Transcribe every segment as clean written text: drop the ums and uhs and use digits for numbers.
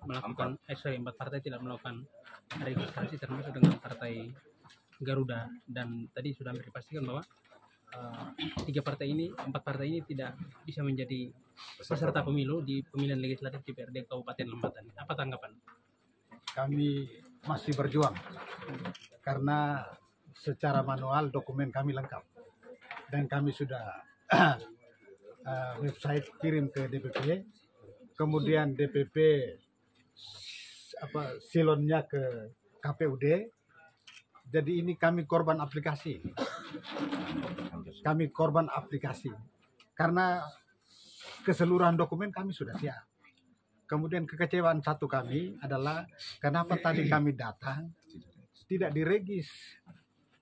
melakukan, empat partai tidak melakukan registrasi termasuk dengan partai Garuda, dan tadi sudah hampir dipastikan bahwa empat partai ini tidak bisa menjadi peserta pemilu di pemilihan legislatif DPRD Kabupaten Lembata. Apa tanggapan? Kami masih berjuang karena secara manual dokumen kami lengkap dan kami sudah website kirim ke DPP, kemudian DPP silonnya ke KPUD. Jadi ini kami korban aplikasi. Kami korban aplikasi karena keseluruhan dokumen kami sudah siap. Kemudian kekecewaan satu kami adalah kenapa tadi kami datang tidak diregis.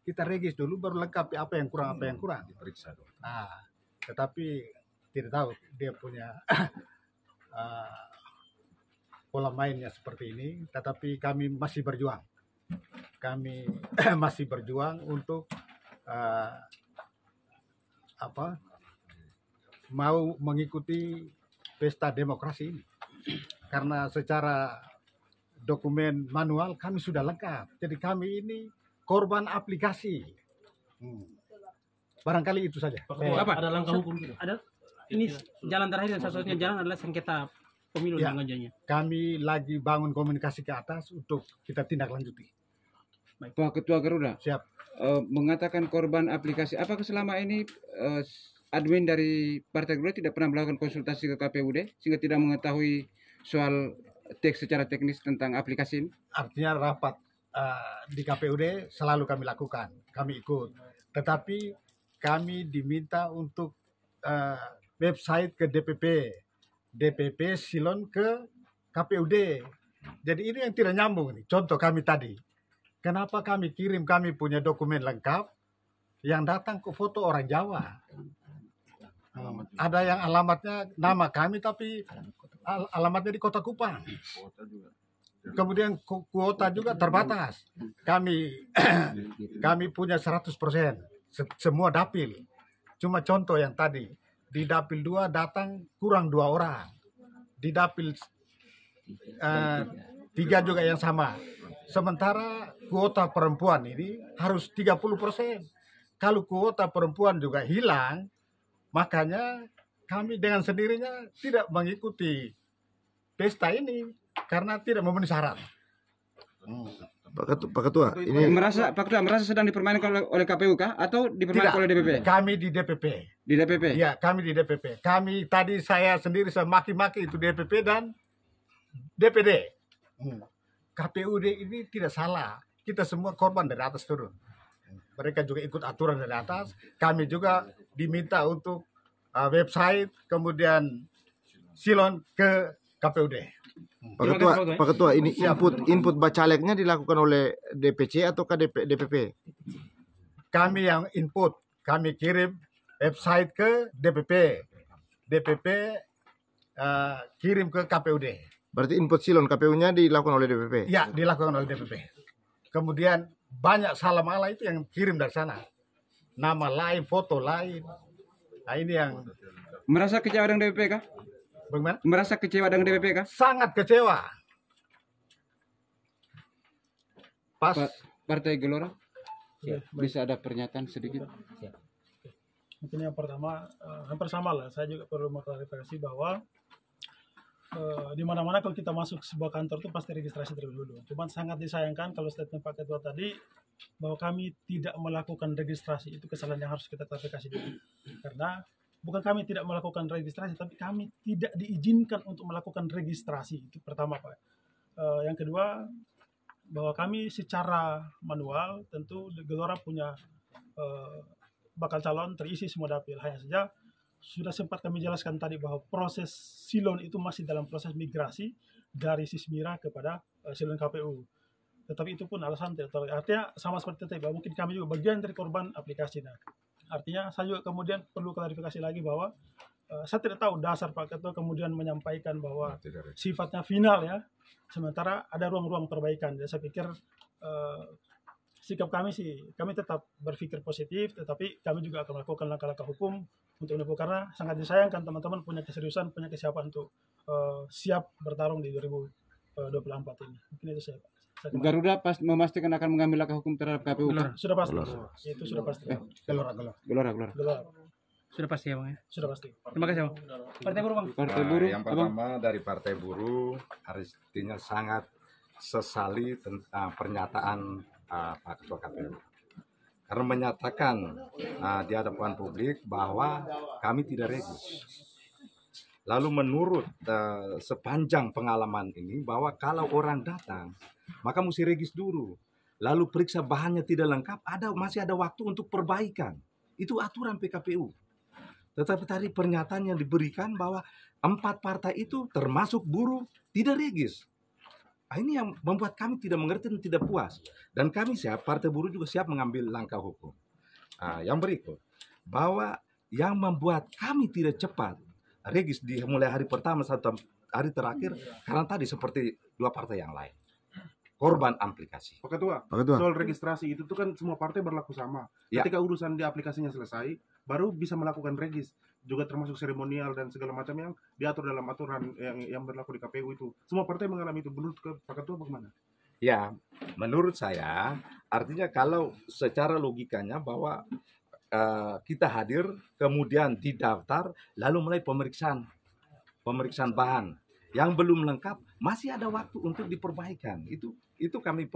Kita regis dulu baru lengkap apa yang kurang. Nah, tetapi tidak tahu dia punya pola mainnya seperti ini. Tetapi kami masih berjuang. Kami masih berjuang untuk mau mengikuti pesta demokrasi ini. Karena secara dokumen manual kami sudah lengkap. Jadi kami ini korban aplikasi. Barangkali itu saja. Apa? Ada langkah hukum gitu? Ada. Ini jalan terakhir dan satu-satunya jalan adalah sengketa pemilu dan lanjutannya. Kami lagi bangun komunikasi ke atas untuk kita tindak lanjuti. Baik. Pak Ketua Garuda. Siap. Mengatakan korban aplikasi. Apakah selama ini admin dari Partai Garuda tidak pernah melakukan konsultasi ke KPUD sehingga tidak mengetahui soal teks secara teknis tentang aplikasi ini? Artinya rapat di KPUD selalu kami lakukan, kami ikut. Tetapi kami diminta untuk website ke DPP silon ke KPUD. Jadi ini yang tidak nyambung nih. Contoh kami tadi, kenapa kami kirim, kami punya dokumen lengkap, yang datang ke foto orang Jawa. Ada yang alamatnya nama kami tapi alamatnya di Kota Kupang. Kemudian kuota juga terbatas. Kami punya 100% semua dapil. Cuma contoh yang tadi di dapil 2 datang kurang 2 orang. Di dapil 3 juga yang sama. Sementara kuota perempuan ini harus 30%. Kalau kuota perempuan juga hilang, makanya kami dengan sendirinya tidak mengikuti pesta ini karena tidak memenuhi syarat. Pak Ketua, ini Pak Ketua merasa sedang dipermainkan oleh KPU kah atau dipermainkan oleh DPP? Kami di DPP. Di DPP? Ya, kami di DPP. Kami tadi saya sendiri maki-maki itu DPP dan DPD. KPUD ini tidak salah. Kita semua korban dari atas turun. Mereka juga ikut aturan dari atas. Kami juga diminta untuk website, kemudian silon ke KPUD. Pak Ketua, ini input bacaleknya dilakukan oleh DPC atau DPP? Kami yang input, kami kirim website ke DPP. DPP kirim ke KPUD. Berarti input silon KPU-nya dilakukan oleh DPP? Ya, dilakukan oleh DPP. Kemudian banyak salah malah itu yang kirim dari sana. Nama lain, foto lain. Nah, ini yang... Merasa kecewa dengan DPP kah? Bagaimana? Merasa kecewa dengan DPP kah? Sangat kecewa. Pas. Partai Gelora? Bisa ada pernyataan sedikit? Mungkin yang pertama, hampir sama lah. Saya juga perlu mengklarifikasi bahwa di mana-mana kalau kita masuk sebuah kantor itu pasti registrasi terlebih dulu. Cuman sangat disayangkan kalau statement Pak Ketua tadi bahwa kami tidak melakukan registrasi, itu kesalahan yang harus kita klarifikasi dulu. Karena bukan kami tidak melakukan registrasi, tapi kami tidak diizinkan untuk melakukan registrasi. Itu pertama, Pak. Yang kedua, bahwa kami secara manual tentu Gelora punya bakal calon terisi semua dapil. Hanya saja sudah sempat kami jelaskan tadi bahwa proses silon itu masih dalam proses migrasi dari Sismira kepada silon KPU. Tetapi itu pun alasan artinya sama seperti tadi bahwa mungkin kami juga bagian dari korban aplikasi. Nah, artinya saya juga kemudian perlu klarifikasi lagi bahwa saya tidak tahu dasar Pak Ketua kemudian menyampaikan bahwa sifatnya final ya, sementara ada ruang-ruang perbaikan. Jadi saya pikir sikap kami sih, kami tetap berpikir positif, tetapi kami juga akan melakukan langkah-langkah hukum untuk menempuh, karena sangat disayangkan teman-teman punya keseriusan, punya kesiapan untuk siap bertarung di 24 ini. Mungkin itu saya Garuda memastikan akan mengambil langkah hukum terhadap KPU. sudah pasti. Itu sudah pasti. Gelora. Gelora. Sudah pasti ya Bang ya. Sudah pasti. Terima kasih Bang. Partai Buruh Bang. Partai Buruh. Yang pertama dari Partai Buruh artinya sangat sesali pernyataan Pak Ketua KPU. Karena menyatakan di hadapan publik bahwa kami tidak regis. Lalu menurut sepanjang pengalaman ini bahwa kalau orang datang maka mesti regis dulu. Lalu periksa bahannya tidak lengkap, masih ada waktu untuk perbaikan. Itu aturan PKPU. Tetapi tadi pernyataan yang diberikan bahwa 4 partai itu termasuk buruh tidak regis. Ini yang membuat kami tidak mengerti dan tidak puas. Dan kami siap, Partai Buruh juga siap mengambil langkah hukum. Yang berikut, bahwa yang membuat kami tidak cepat regis di mulai hari pertama sampai hari terakhir karena tadi seperti 2 partai yang lain. Korban aplikasi. Pak Ketua, soal registrasi itu tuh kan semua partai berlaku sama. Ya. Ketika urusan di aplikasinya selesai, baru bisa melakukan regis. Juga termasuk seremonial dan segala macam yang diatur dalam aturan yang berlaku di KPU itu. Semua partai mengalami itu. Menurut Pak Ketua bagaimana? Ya, menurut saya artinya kalau secara logikanya bahwa kita hadir, kemudian didaftar, lalu mulai pemeriksaan bahan yang belum lengkap, masih ada waktu untuk diperbaikan. Itu kami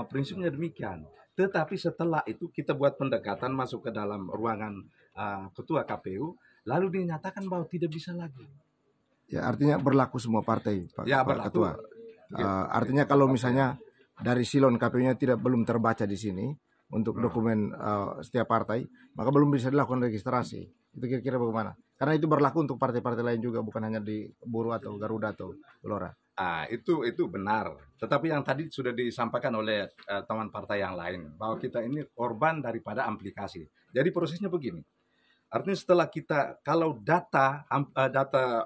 prinsipnya demikian. Tetapi setelah itu kita buat pendekatan masuk ke dalam ruangan Ketua KPU, lalu dinyatakan bahwa tidak bisa lagi. Ya, artinya berlaku semua partai, Pak, Ya, Pak Ketua. Artinya kalau misalnya dari silon KPU-nya belum terbaca di sini untuk dokumen setiap partai, maka belum bisa dilakukan registrasi. Itu kira-kira bagaimana? Karena itu berlaku untuk partai-partai lain juga, bukan hanya di Buruh atau Garuda atau Gelora. Itu benar. Tetapi yang tadi sudah disampaikan oleh teman partai yang lain, bahwa kita ini korban daripada aplikasi. Jadi prosesnya begini. Artinya setelah kalau data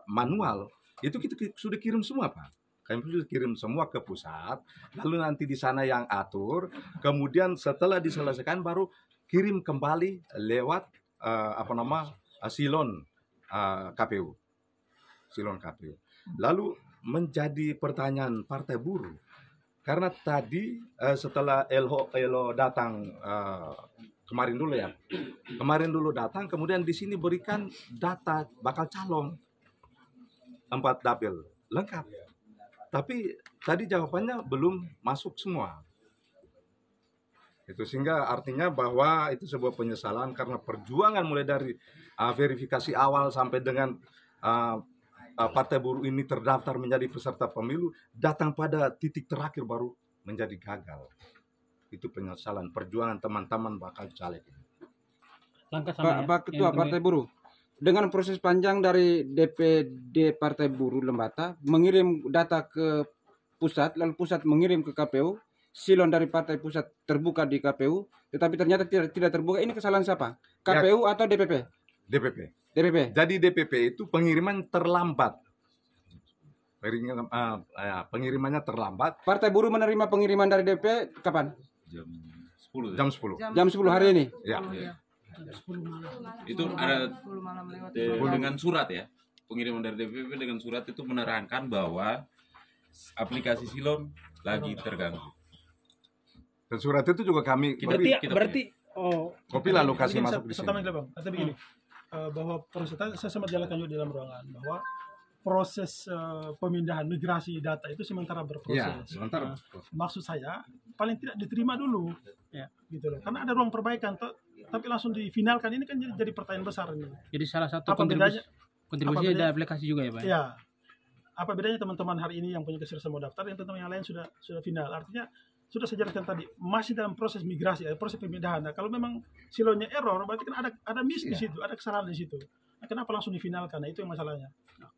manual, itu kita sudah kirim semua, Pak. Kami sudah kirim semua ke pusat, lalu nanti di sana yang atur, kemudian setelah diselesaikan baru kirim kembali lewat silon KPU. Lalu menjadi pertanyaan Partai Buruh, karena tadi setelah Elo datang kemarin dulu datang, kemudian di sini berikan data bakal calon 4 dapil lengkap. Tapi tadi jawabannya belum masuk semua. Itu sehingga artinya bahwa itu sebuah penyesalan karena perjuangan mulai dari verifikasi awal sampai dengan Partai Buruh ini terdaftar menjadi peserta pemilu, datang pada titik terakhir baru menjadi gagal. Itu penyesalan perjuangan teman-teman bakal caleg. Pak Ketua Partai Buruh, dengan proses panjang dari DPD Partai Buruh Lembata mengirim data ke pusat, lalu pusat mengirim ke KPU, silon dari partai pusat terbuka di KPU, tetapi ternyata tidak terbuka. Ini kesalahan siapa? KPU atau DPP? DPP. Jadi DPP itu pengiriman terlambat. Pengirimannya terlambat. Partai Buruh menerima pengiriman dari DPP kapan? Jam 10. Jam 10 hari ini. Ya. Itu ada dengan surat ya. Pengiriman dari DPP dengan surat itu menerangkan bahwa aplikasi silon lagi terganggu. Dan surat itu juga kami berarti kopi lah lokasi masuk di sini. Bang, atau begini, bahwa proses saya sempat jalankan juga di dalam ruangan bahwa proses pemindahan migrasi data itu sementara berproses. Ya, sementara. Maksud saya paling tidak diterima dulu, ya, gitu loh. Karena ada ruang perbaikan, tapi langsung difinalkan ini kan jadi pertanyaan besar ini. Jadi salah satu kontribusinya ada aplikasi juga ya, Pak? Ya. Apa bedanya teman-teman hari ini yang punya keseriusan mau daftar, yang teman-teman yang lain sudah final? Artinya sudah saya jelaskan tadi masih dalam proses migrasi, proses pemindahan. Nah, kalau memang silonya error, berarti kan ada miss di situ, ada kesalahan di situ. Nah, kenapa langsung difinalkan? Nah, itu yang masalahnya. Nah.